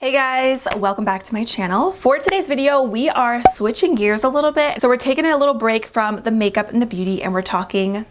Hey guys, welcome back to my channel. For today's video, we are switching gears a little bit. So we're taking a little break from the makeup and the beauty and we're talking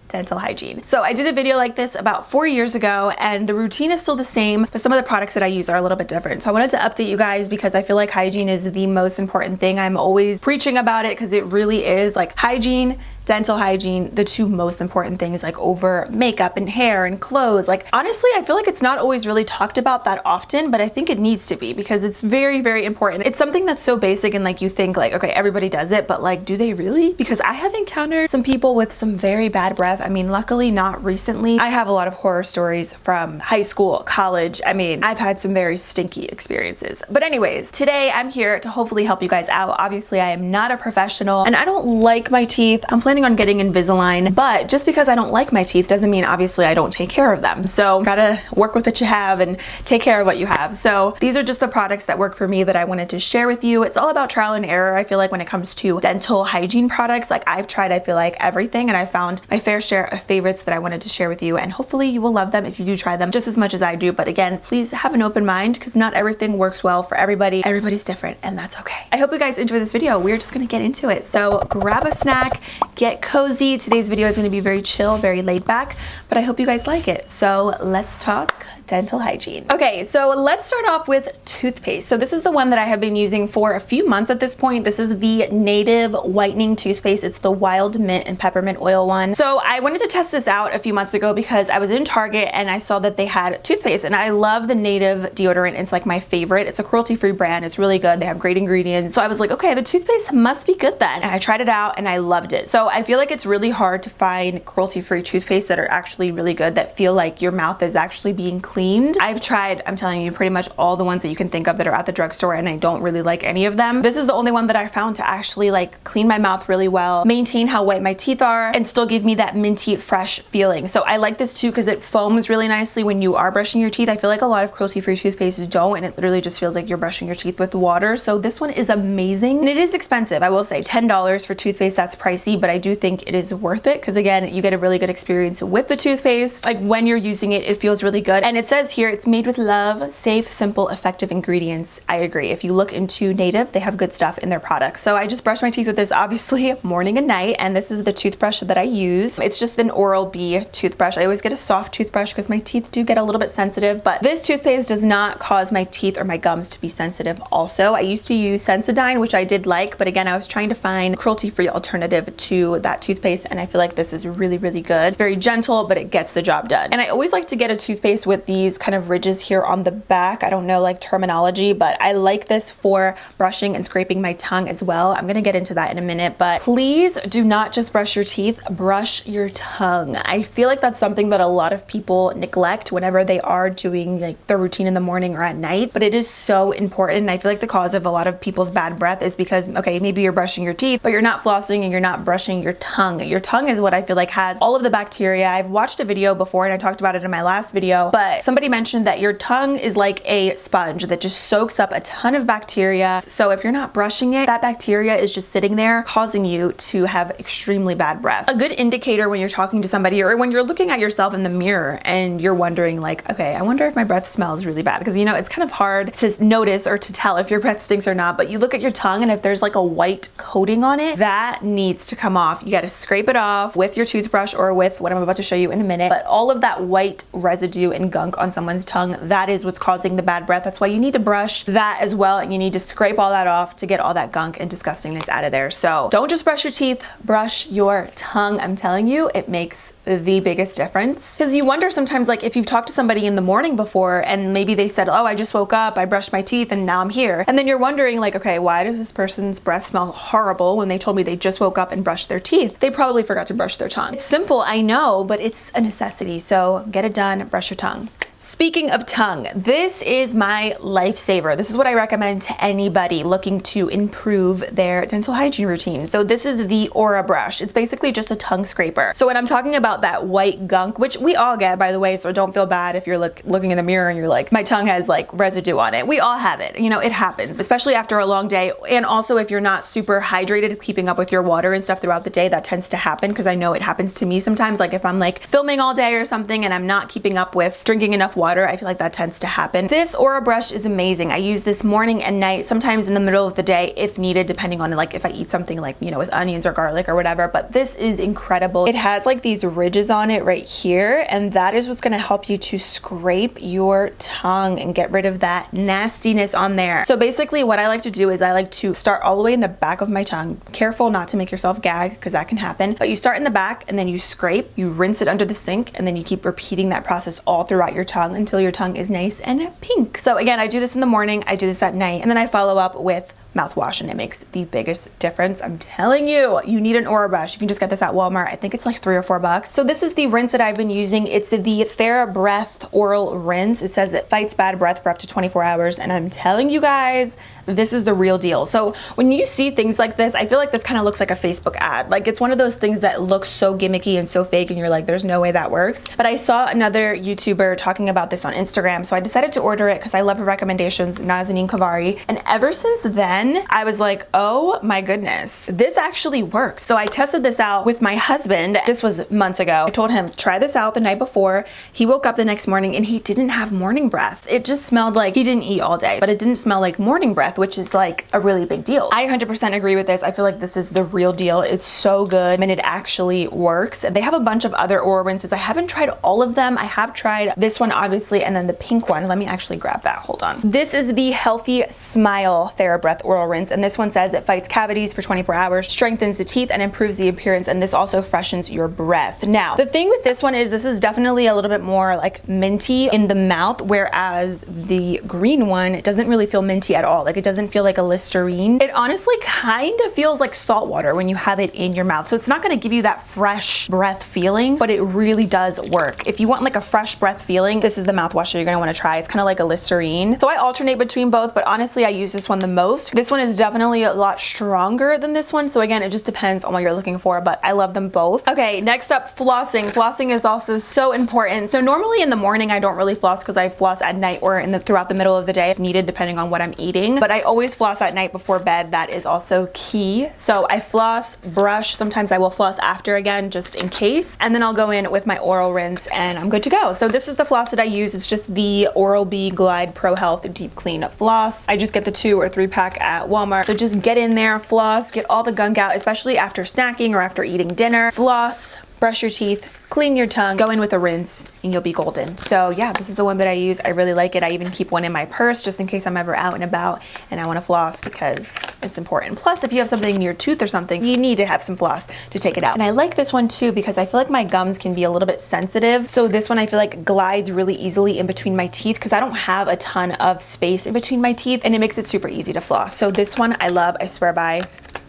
dental hygiene. So I did a video like this about 4 years ago and the routine is still the same, but some of the products that I use are a little bit different. So I wanted to update you guys because I feel like hygiene is the most important thing. I'm always preaching about it because it really is, like, hygiene, dental hygiene, the two most important things, like over makeup and hair and clothes. Like, honestly, I feel like it's not always really talked about that often, but I think it needs to be because it's very, very important. It's something that's so basic and like you think like, okay, everybody does it, but like, do they really? Because I have encountered some people with some very bad breath. I mean, luckily not recently. I have a lot of horror stories from high school, college. I mean, I've had some very stinky experiences. But anyways, today I'm here to hopefully help you guys out. Obviously, I am not a professional and I don't like my teeth. I'm planning on getting Invisalign, but just because I don't like my teeth doesn't mean obviously I don't take care of them. So gotta work with what you have and take care of what you have. So these are just the products that work for me that I wanted to share with you. It's all about trial and error. I feel like when it comes to dental hygiene products, like I've tried, I feel like everything, and I found my fair share of favorites that I wanted to share with you, and hopefully you will love them if you do try them just as much as I do. But again, please have an open mind because not everything works well for everybody. Everybody's different and that's okay. I hope you guys enjoy this video. We're just gonna get into it. So grab a snack, get cozy. Today's video is going to be very chill, very laid back, but I hope you guys like it. So let's talk dental hygiene. Okay, so let's start off with toothpaste. So this is the one that I have been using for a few months at this point. This is the Native Whitening toothpaste. It's the wild mint and peppermint oil one. So I wanted to test this out a few months ago because I was in Target and I saw that they had toothpaste, and I love the Native deodorant. It's like my favorite. It's a cruelty-free brand. It's really good. They have great ingredients. So I was like, okay, the toothpaste must be good then. And I tried it out and I loved it. So I feel like it's really hard to find cruelty-free toothpaste that are actually really good, that feel like your mouth is actually being cleaned. I've tried, I'm telling you, pretty much all the ones that you can think of that are at the drugstore, and I don't really like any of them. This is the only one that I found to actually like clean my mouth really well, maintain how white my teeth are, and still give me that minty, fresh feeling. So I like this too because it foams really nicely when you are brushing your teeth. I feel like a lot of cruelty-free toothpastes don't, and it literally just feels like you're brushing your teeth with water. So this one is amazing, and it is expensive. I will say $10 for toothpaste, that's pricey, but I do think it is worth it because again, you get a really good experience with the toothpaste. Like when you're using it, it feels really good. And it says here, it's made with love, safe, simple, effective ingredients. I agree. If you look into Native, they have good stuff in their products. So I just brush my teeth with this obviously morning and night, and this is the toothbrush that I use. It's just an Oral-B toothbrush. I always get a soft toothbrush because my teeth do get a little bit sensitive, but this toothpaste does not cause my teeth or my gums to be sensitive also. I used to use Sensodyne, which I did like, but again, I was trying to find cruelty-free alternative to that toothpaste, and I feel like this is really, really good. It's very gentle, but it gets the job done. And I always like to get a toothpaste with these kind of ridges here on the back. I don't know like terminology, but I like this for brushing and scraping my tongue as well. I'm gonna get into that in a minute, but please do not just brush your teeth, brush your tongue. I feel like that's something that a lot of people neglect whenever they are doing like their routine in the morning or at night, but it is so important. And I feel like the cause of a lot of people's bad breath is because, okay, maybe you're brushing your teeth, but you're not flossing and you're not brushing your tongue. Your tongue is what I feel like has all of the bacteria. I've watched a video before and I talked about it in my last video, but somebody mentioned that your tongue is like a sponge that just soaks up a ton of bacteria. So if you're not brushing it, that bacteria is just sitting there causing you to have extremely bad breath. A good indicator when you're talking to somebody or when you're looking at yourself in the mirror and you're wondering like, okay, I wonder if my breath smells really bad, because you know, it's kind of hard to notice or to tell if your breath stinks or not, but you look at your tongue and if there's like a white coating on it, that needs to come off. You got to scrape it off with your toothbrush or with what I'm about to show you in a minute. But all of that white residue and gunk on someone's tongue, that is what's causing the bad breath. That's why you need to brush that as well, and you need to scrape all that off to get all that gunk and disgustingness out of there. So don't just brush your teeth, brush your tongue. I'm telling you, it makes the biggest difference. Because you wonder sometimes, like if you've talked to somebody in the morning before and maybe they said, oh, I just woke up, I brushed my teeth and now I'm here. And then you're wondering like, okay, why does this person's breath smell horrible when they told me they just woke up and brushed their teeth? They probably forgot to brush their tongue. It's simple, I know, but it's a necessity. So get it done, brush your tongue. Speaking of tongue, this is my lifesaver. This is what I recommend to anybody looking to improve their dental hygiene routine. So this is the Aura brush. It's basically just a tongue scraper. So when I'm talking about that white gunk, which we all get, by the way, so don't feel bad if you're looking in the mirror and you're like, my tongue has like residue on it. We all have it. You know, it happens, especially after a long day. And also if you're not super hydrated, keeping up with your water and stuff throughout the day, that tends to happen, because I know it happens to me sometimes. Like if I'm like filming all day or something and I'm not keeping up with drinking enough water, water, I feel like that tends to happen. This Aura brush is amazing. I use this morning and night, sometimes in the middle of the day if needed, depending on like if I eat something like, you know, with onions or garlic or whatever, but this is incredible. It has like these ridges on it right here, and that is what's going to help you to scrape your tongue and get rid of that nastiness on there. So basically what I like to do is I like to start all the way in the back of my tongue. Careful not to make yourself gag because that can happen, but you start in the back and then you scrape, you rinse it under the sink, and then you keep repeating that process all throughout your tongue until your tongue is nice and pink. So again, I do this in the morning, I do this at night, and then I follow up with mouthwash, and it makes the biggest difference. I'm telling you, you need an Aura brush. You can just get this at Walmart. I think it's like $3 or $4. So this is the rinse that I've been using. It's the TheraBreath Oral Rinse. It says it fights bad breath for up to 24 hours. And I'm telling you guys, this is the real deal. So when you see things like this, I feel like this kind of looks like a Facebook ad. Like it's one of those things that looks so gimmicky and so fake, and you're like, there's no way that works. But I saw another YouTuber talking about this on Instagram, so I decided to order it because I love her recommendations, Nazanin Kavari. And ever since then, I was like, oh my goodness, this actually works. So I tested this out with my husband. This was months ago. I told him, try this out the night before. He woke up the next morning and he didn't have morning breath. It just smelled like he didn't eat all day, but it didn't smell like morning breath, which is like a really big deal. I 100% agree with this. I feel like this is the real deal. It's so good and it actually works. They have a bunch of other Aura rinses. I haven't tried all of them. I have tried this one obviously, and then the pink one. Let me actually grab that. Hold on. This is the Healthy Smile TheraBreath Oral Rinse, and this one says it fights cavities for 24 hours, strengthens the teeth, and improves the appearance, and this also freshens your breath. Now, the thing with this one is this is definitely a little bit more like minty in the mouth, whereas the green one, it doesn't really feel minty at all. Like it doesn't feel like a Listerine. It honestly kind of feels like salt water when you have it in your mouth. So it's not going to give you that fresh breath feeling, but it really does work. If you want like a fresh breath feeling, this is the mouthwash that you're going to want to try. It's kind of like a Listerine. So I alternate between both, but honestly, I use this one the most. This one is definitely a lot stronger than this one. So again, it just depends on what you're looking for, but I love them both. Okay, next up, flossing. Flossing is also so important. So normally in the morning, I don't really floss because I floss at night or throughout the middle of the day if needed, depending on what I'm eating. But I always floss at night before bed. That is also key. So I floss, brush. Sometimes I will floss after again, just in case. And then I'll go in with my oral rinse and I'm good to go. So this is the floss that I use. It's just the Oral-B Glide Pro Health Deep Clean Floss. I just get the 2 or 3 pack at Walmart. So just get in there, floss, get all the gunk out, especially after snacking or after eating dinner. Floss, brush your teeth, clean your tongue, go in with a rinse, and you'll be golden. So yeah, this is the one that I use. I really like it. I even keep one in my purse just in case I'm ever out and about and I want to floss because it's important. Plus, if you have something in your tooth or something, you need to have some floss to take it out. And I like this one too because I feel like my gums can be a little bit sensitive. So this one I feel like glides really easily in between my teeth because I don't have a ton of space in between my teeth, and it makes it super easy to floss. So this one I love, I swear by.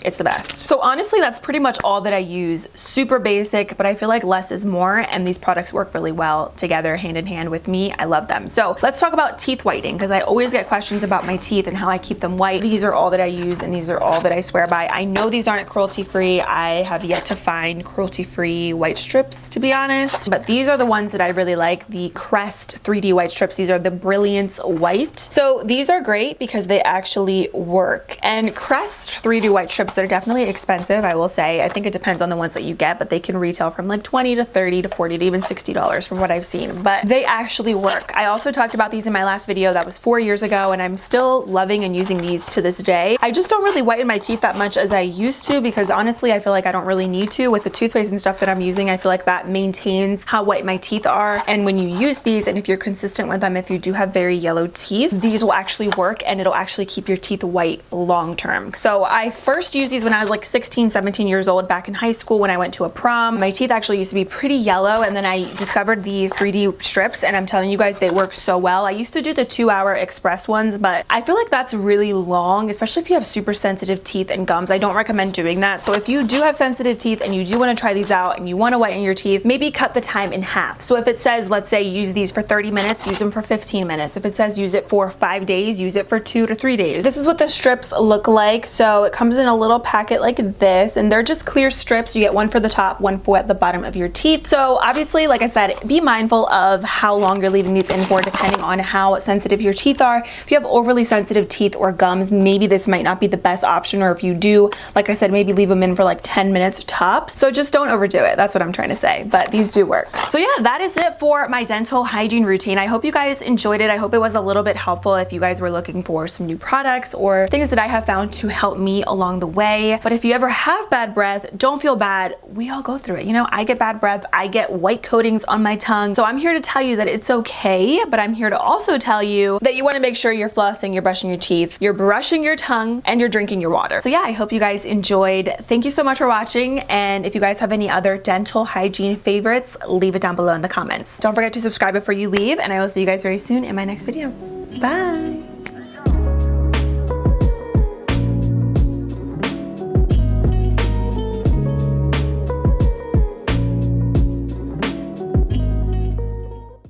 It's the best. So honestly, that's pretty much all that I use. Super basic, but I feel like less is more, and these products work really well together, hand in hand with me. I love them. So let's talk about teeth whitening because I always get questions about my teeth and how I keep them white. These are all that I use, and these are all that I swear by. I know these aren't cruelty-free. I have yet to find cruelty-free white strips, to be honest, but these are the ones that I really like. The Crest 3D white strips. These are the Brilliance White. So these are great because they actually work. And Crest 3D white strips, they're definitely expensive, I will say. I think it depends on the ones that you get, but they can retail from like $20 to $30 to $40 to even $60 from what I've seen, but they actually work. I also talked about these in my last video. That was 4 years ago, and I'm still loving and using these to this day. I just don't really whiten my teeth that much as I used to because honestly, I feel like I don't really need to. With the toothpaste and stuff that I'm using, I feel like that maintains how white my teeth are. And when you use these, and if you're consistent with them, if you do have very yellow teeth, these will actually work and it'll actually keep your teeth white long term. So I first used these when I was like 16, 17 years old back in high school when I went to a prom. My teeth actually used to be pretty yellow, and then I discovered the 3D strips, and I'm telling you guys, they work so well. I used to do the 2-hour express ones, but I feel like that's really long, especially if you have super sensitive teeth and gums. I don't recommend doing that. So if you do have sensitive teeth and you do want to try these out and you want to whiten your teeth, maybe cut the time in half. So if it says, let's say, use these for 30 minutes, use them for 15 minutes. If it says use it for 5 days, use it for 2 to 3 days. This is what the strips look like. So it comes in a little packet like this, and they're just clear strips. You get one for the top, one for the bottom of your teeth. So obviously, like I said, be mindful of how long you're leaving these in for, depending on how sensitive your teeth are. If you have overly sensitive teeth or gums, maybe this might not be the best option, or if you do, like I said, maybe leave them in for like 10 minutes tops. So just don't overdo it. That's what I'm trying to say, but these do work. So yeah, that is it for my dental hygiene routine. I hope you guys enjoyed it. I hope it was a little bit helpful if you guys were looking for some new products or things that I have found to help me along the way. But if you ever have bad breath, don't feel bad. We all go through it. You know, I get bad breath, I get white coatings on my tongue. So I'm here to tell you that it's okay, but I'm here to also tell you that you want to make sure you're flossing, you're brushing your teeth, you're brushing your tongue, and you're drinking your water. So yeah, I hope you guys enjoyed. Thank you so much for watching. And if you guys have any other dental hygiene favorites, leave it down below in the comments. Don't forget to subscribe before you leave, and I will see you guys very soon in my next video. Bye.